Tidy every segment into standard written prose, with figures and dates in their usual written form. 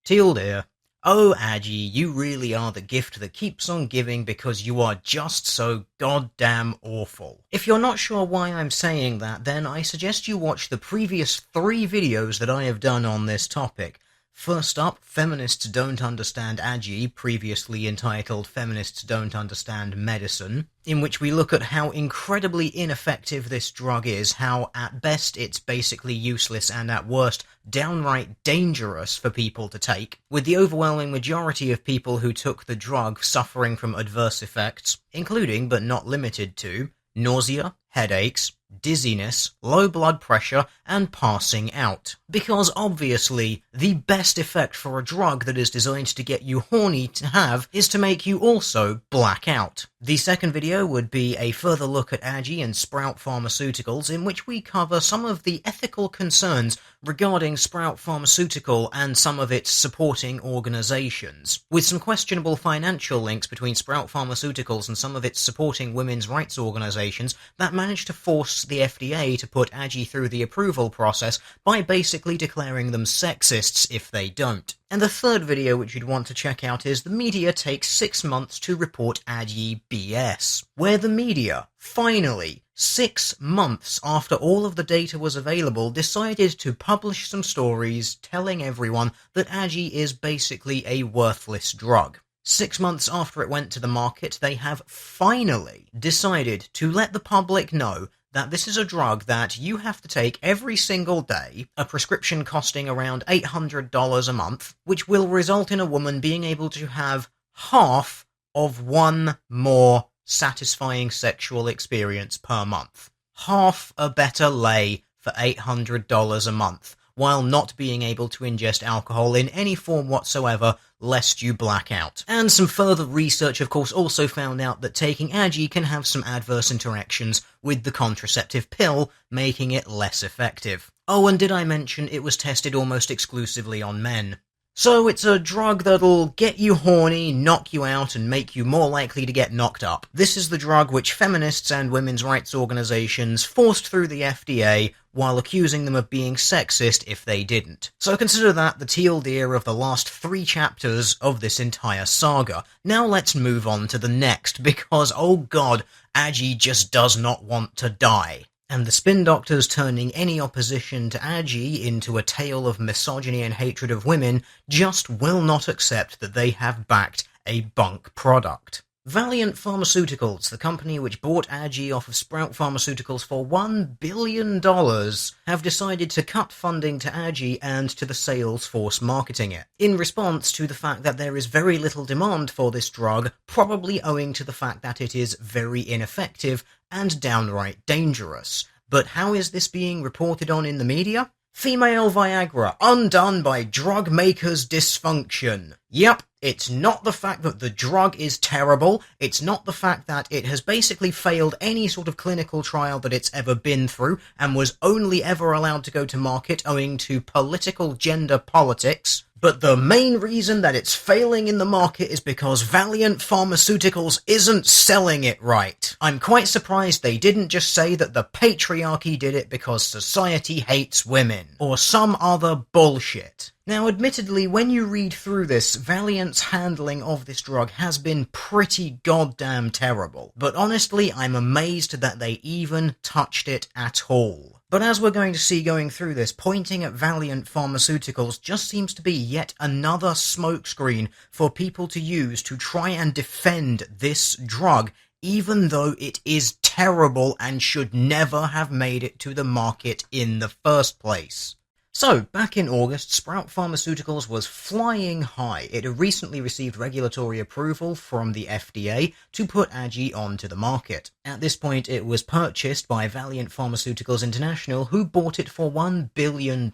Teal dear. Oh, ADDYI, you really are the gift that keeps on giving because you are just so goddamn awful. If you're not sure why I'm saying that, then I suggest you watch the previous 3 videos that I have done on this topic. First up, Feminists Don't Understand ADDYI, previously entitled Feminists Don't Understand Medicine, in which we look at how incredibly ineffective this drug is, how at best it's basically useless and at worst downright dangerous for people to take, with the overwhelming majority of people who took the drug suffering from adverse effects, including but not limited to nausea, headaches, dizziness, low blood pressure, and passing out. Because obviously, the best effect for a drug that is designed to get you horny to have is to make you also black out. The second video would be a further look at ADDYI and Sprout Pharmaceuticals, in which we cover some of the ethical concerns regarding Sprout Pharmaceutical and some of its supporting organizations, with some questionable financial links between Sprout Pharmaceuticals and some of its supporting women's rights organizations that managed to force the FDA to put ADDYI through the approval process by basically declaring them sexists if they don't. And the third video which you'd want to check out is the media takes 6 months to report ADDYI BS, where the media, finally, 6 months after all of the data was available, decided to publish some stories telling everyone that ADDYI is basically a worthless drug. 6 months after it went to the market, they have finally decided to let the public know that this is a drug that you have to take every single day, a prescription costing around $800 a month, which will result in a woman being able to have half of one more satisfying sexual experience per month. Half a better lay for $800 a month, while not being able to ingest alcohol in any form whatsoever, lest you black out. And some further research, of course, also found out that taking ADDYI can have some adverse interactions with the contraceptive pill, making it less effective. Oh, and did I mention it was tested almost exclusively on men? So it's a drug that'll get you horny, knock you out, and make you more likely to get knocked up. This is the drug which feminists and women's rights organizations forced through the FDA while accusing them of being sexist if they didn't. So consider that the teal deer of the last 3 chapters of this entire saga. Now let's move on to the next, because oh god, ADDYI just does not want to die. And the spin doctors turning any opposition to ADDYI into a tale of misogyny and hatred of women just will not accept that they have backed a bunk product. Valeant Pharmaceuticals, the company which bought ADDYI off of Sprout Pharmaceuticals for $1 billion, have decided to cut funding to ADDYI and to the sales force marketing it, in response to the fact that there is very little demand for this drug, probably owing to the fact that it is very ineffective and downright dangerous. But how is this being reported on in the media? Female Viagra, undone by drug makers' dysfunction. Yep, it's not the fact that the drug is terrible, it's not the fact that it has basically failed any sort of clinical trial that it's ever been through, and was only ever allowed to go to market owing to political gender politics. But the main reason that it's failing in the market is because Valeant Pharmaceuticals isn't selling it right. I'm quite surprised they didn't just say that the patriarchy did it because society hates women, or some other bullshit. Now, admittedly, when you read through this, Valeant's handling of this drug has been pretty goddamn terrible. But honestly, I'm amazed that they even touched it at all. But as we're going to see going through this, pointing at Valeant Pharmaceuticals just seems to be yet another smokescreen for people to use to try and defend this drug, even though it is terrible and should never have made it to the market in the first place. So, back in August, Sprout Pharmaceuticals was flying high. It had recently received regulatory approval from the FDA to put ADDYI onto the market. At this point, it was purchased by Valeant Pharmaceuticals International, who bought it for $1 billion,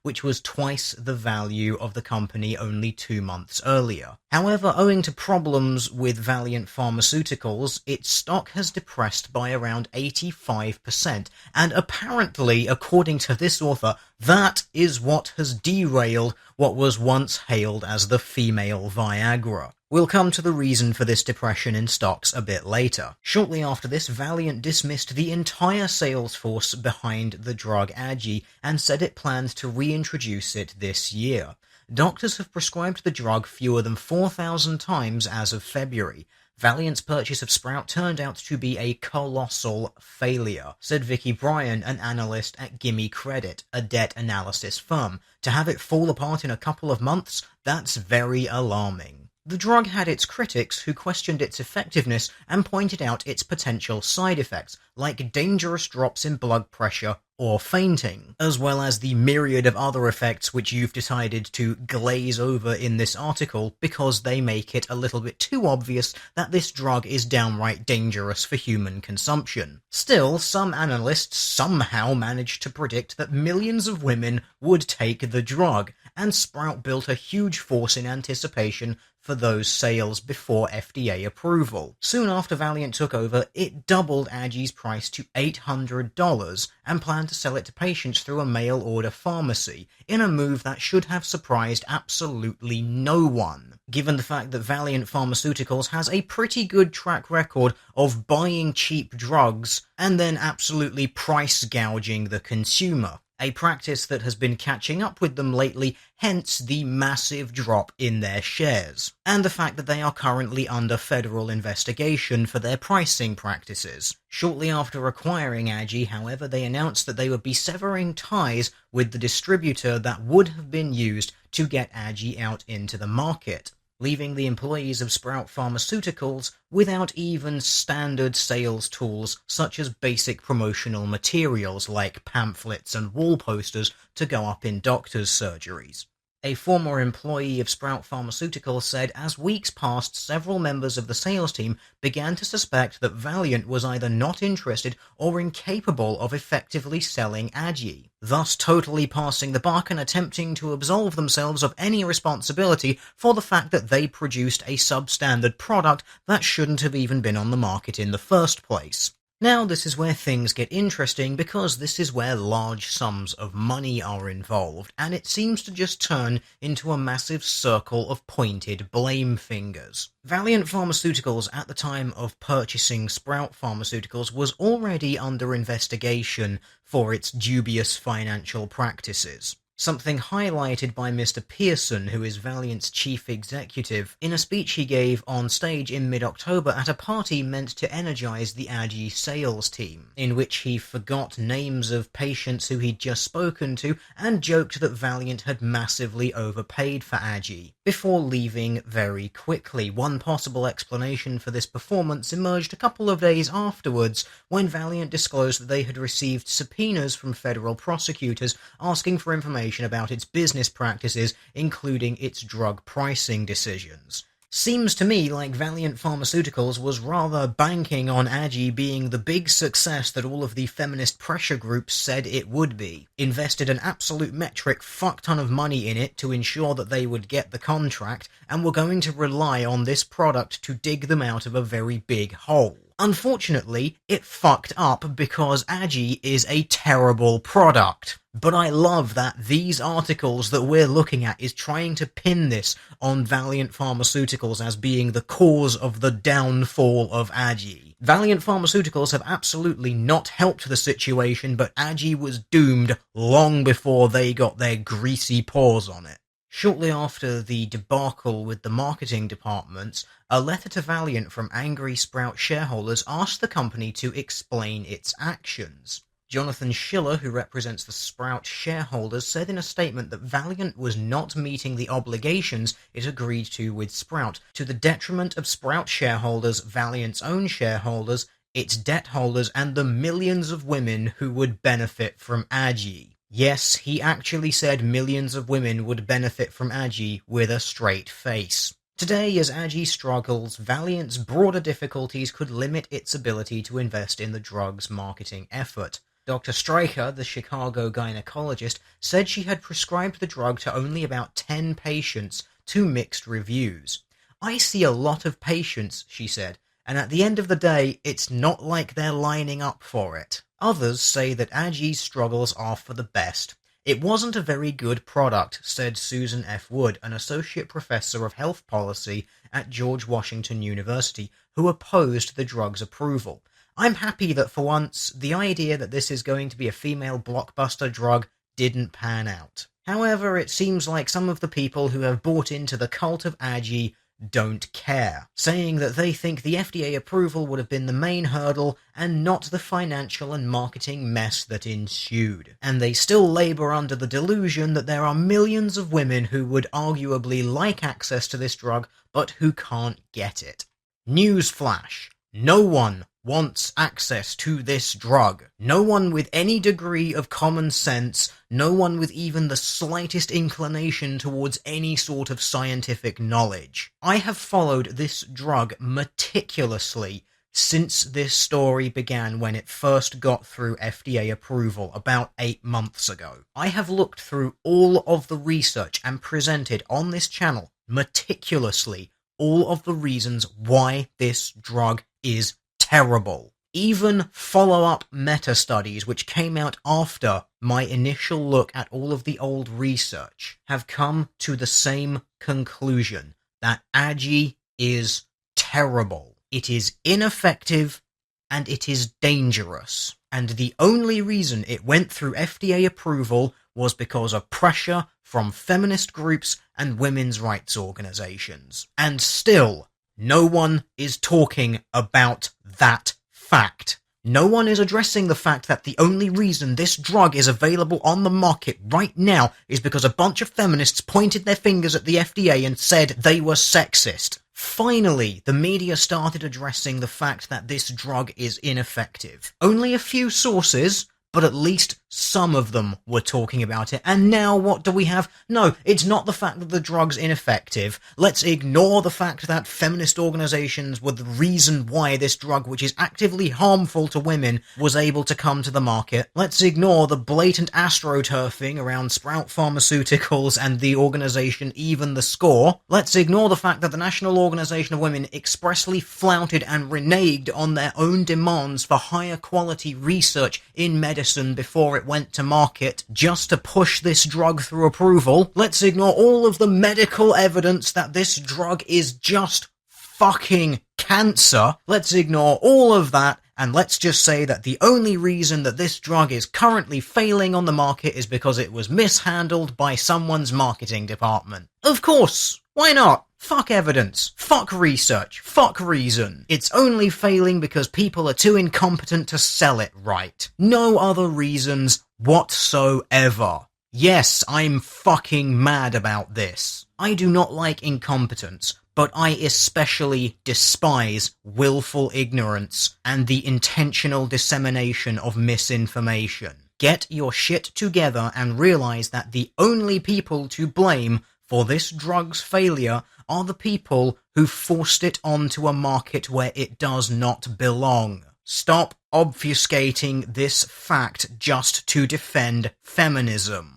which was twice the value of the company only 2 months earlier. However, owing to problems with Valeant Pharmaceuticals, its stock has depressed by around 85%, and apparently, according to this author, that is what has derailed what was once hailed as the female Viagra. We'll come to the reason for this depression in stocks a bit later. Shortly after this, Valeant dismissed the entire sales force behind the drug ADDYI and said it planned to reintroduce it this year. doctors have prescribed the drug fewer than 4,000 times as of February. Valeant's purchase of Sprout turned out to be a colossal failure, said Vicky Bryan, an analyst at Gimme Credit, a debt analysis firm. To have it fall apart in a couple of months, that's very alarming. The drug had its critics who questioned its effectiveness and pointed out its potential side effects, like dangerous drops in blood pressure or fainting, as well as the myriad of other effects which you've decided to glaze over in this article because they make it a little bit too obvious that this drug is downright dangerous for human consumption. Still, some analysts somehow managed to predict that millions of women would take the drug, and Sprout built a huge force in anticipation for those sales before FDA approval. Soon after Valeant took over, it doubled ADDYI's price to $800 and planned to sell it to patients through a mail-order pharmacy, in a move that should have surprised absolutely no one, given the fact that Valeant Pharmaceuticals has a pretty good track record of buying cheap drugs and then absolutely price gouging the consumer. A practice that has been catching up with them lately, hence the massive drop in their shares, and the fact that they are currently under federal investigation for their pricing practices. Shortly after acquiring ADDYI, however, they announced that they would be severing ties with the distributor that would have been used to get ADDYI out into the market, leaving the employees of Sprout Pharmaceuticals without even standard sales tools such as basic promotional materials like pamphlets and wall posters to go up in doctors' surgeries. A former employee of Sprout Pharmaceuticals said as weeks passed, several members of the sales team began to suspect that Valeant was either not interested or incapable of effectively selling ADDYI, thus totally passing the buck and attempting to absolve themselves of any responsibility for the fact that they produced a substandard product that shouldn't have even been on the market in the first place. Now this is where things get interesting, because this is where large sums of money are involved, and it seems to just turn into a massive circle of pointed blame fingers. Valeant Pharmaceuticals, at the time of purchasing Sprout Pharmaceuticals, was already under investigation for its dubious financial practices. Something highlighted by Mr. Pearson, who is Valeant's chief executive, in a speech he gave on stage in mid-October at a party meant to energize the ADDYI sales team, in which he forgot names of patients who he'd just spoken to and joked that Valeant had massively overpaid for ADDYI, before leaving very quickly. One possible explanation for this performance emerged a couple of days afterwards, when Valeant disclosed that they had received subpoenas from federal prosecutors asking for information about its business practices, including its drug pricing decisions. Seems to me like Valeant Pharmaceuticals was rather banking on ADDYI being the big success that all of the feminist pressure groups said it would be, invested an absolute metric fuck ton of money in it to ensure that they would get the contract, and were going to rely on this product to dig them out of a very big hole. Unfortunately, it fucked up because ADDYI is a terrible product. But I love that these articles that we're looking at is trying to pin this on Valeant Pharmaceuticals as being the cause of the downfall of ADDYI. Valeant Pharmaceuticals have absolutely not helped the situation, but ADDYI was doomed long before they got their greasy paws on it. Shortly after the debacle with the marketing departments, a letter to Valeant from angry Sprout shareholders asked the company to explain its actions. Jonathan Schiller, who represents the Sprout shareholders, said in a statement that Valeant was not meeting the obligations it agreed to with Sprout, to the detriment of Sprout shareholders, Valeant's own shareholders, its debt holders, and the millions of women who would benefit from ADDYI. Yes, he actually said millions of women would benefit from ADDYI with a straight face. Today, as ADDYI struggles, Valeant's broader difficulties could limit its ability to invest in the drug's marketing effort. Dr. Streicher, the Chicago gynecologist, said she had prescribed the drug to only about 10 patients, to mixed reviews. "I see a lot of patients," she said, "and at the end of the day, it's not like they're lining up for it." Others say that ADDYI's struggles are for the best. "It wasn't a very good product," said Susan F. Wood, an associate professor of health policy at George Washington University, who opposed the drug's approval. "I'm happy that for once, the idea that this is going to be a female blockbuster drug didn't pan out." However, it seems like some of the people who have bought into the cult of ADWAY don't care, saying that they think the FDA approval would have been the main hurdle and not the financial and marketing mess that ensued. And they still labour under the delusion that there are millions of women who would arguably like access to this drug, but who can't get it. Newsflash: no one wants access to this drug. No one with any degree of common sense, no one with even the slightest inclination towards any sort of scientific knowledge. I have followed this drug meticulously since this story began when it first got through FDA approval about 8 months ago. I have looked through all of the research and presented on this channel meticulously all of the reasons why this drug is terrible. Even follow-up meta-studies which came out after my initial look at all of the old research have come to the same conclusion, that ADWAY is terrible. It is ineffective and it is dangerous. And the only reason it went through FDA approval was because of pressure from feminist groups and women's rights organizations. And still, no one is talking about that fact. No one is addressing the fact that the only reason this drug is available on the market right now is because a bunch of feminists pointed their fingers at the FDA and said they were sexist. Finally, the media started addressing the fact that this drug is ineffective. Only a few sources, but at least some of them were talking about it. And now what do we have? No, it's not the fact that the drug's ineffective. Let's ignore the fact that feminist organizations were the reason why this drug, which is actively harmful to women, was able to come to the market. Let's ignore the blatant astroturfing around Valeant Pharmaceuticals and the organization Even the Score. Let's ignore the fact that the National Organization of Women expressly flouted and reneged on their own demands for higher quality research in medicine before it went to market just to push this drug through approval. Let's ignore all of the medical evidence that this drug is just fucking cancer. Let's ignore all of that, and let's just say that the only reason that this drug is currently failing on the market is because it was mishandled by someone's marketing department. Of course, why not? Fuck evidence. Fuck research. Fuck reason. It's only failing because people are too incompetent to sell it right. No other reasons whatsoever. Yes, I'm fucking mad about this. I do not like incompetence, but I especially despise willful ignorance and the intentional dissemination of misinformation. Get your shit together and realize that the only people to blame for this drug's failure are the people who forced it onto a market where it does not belong. Stop obfuscating this fact just to defend feminism.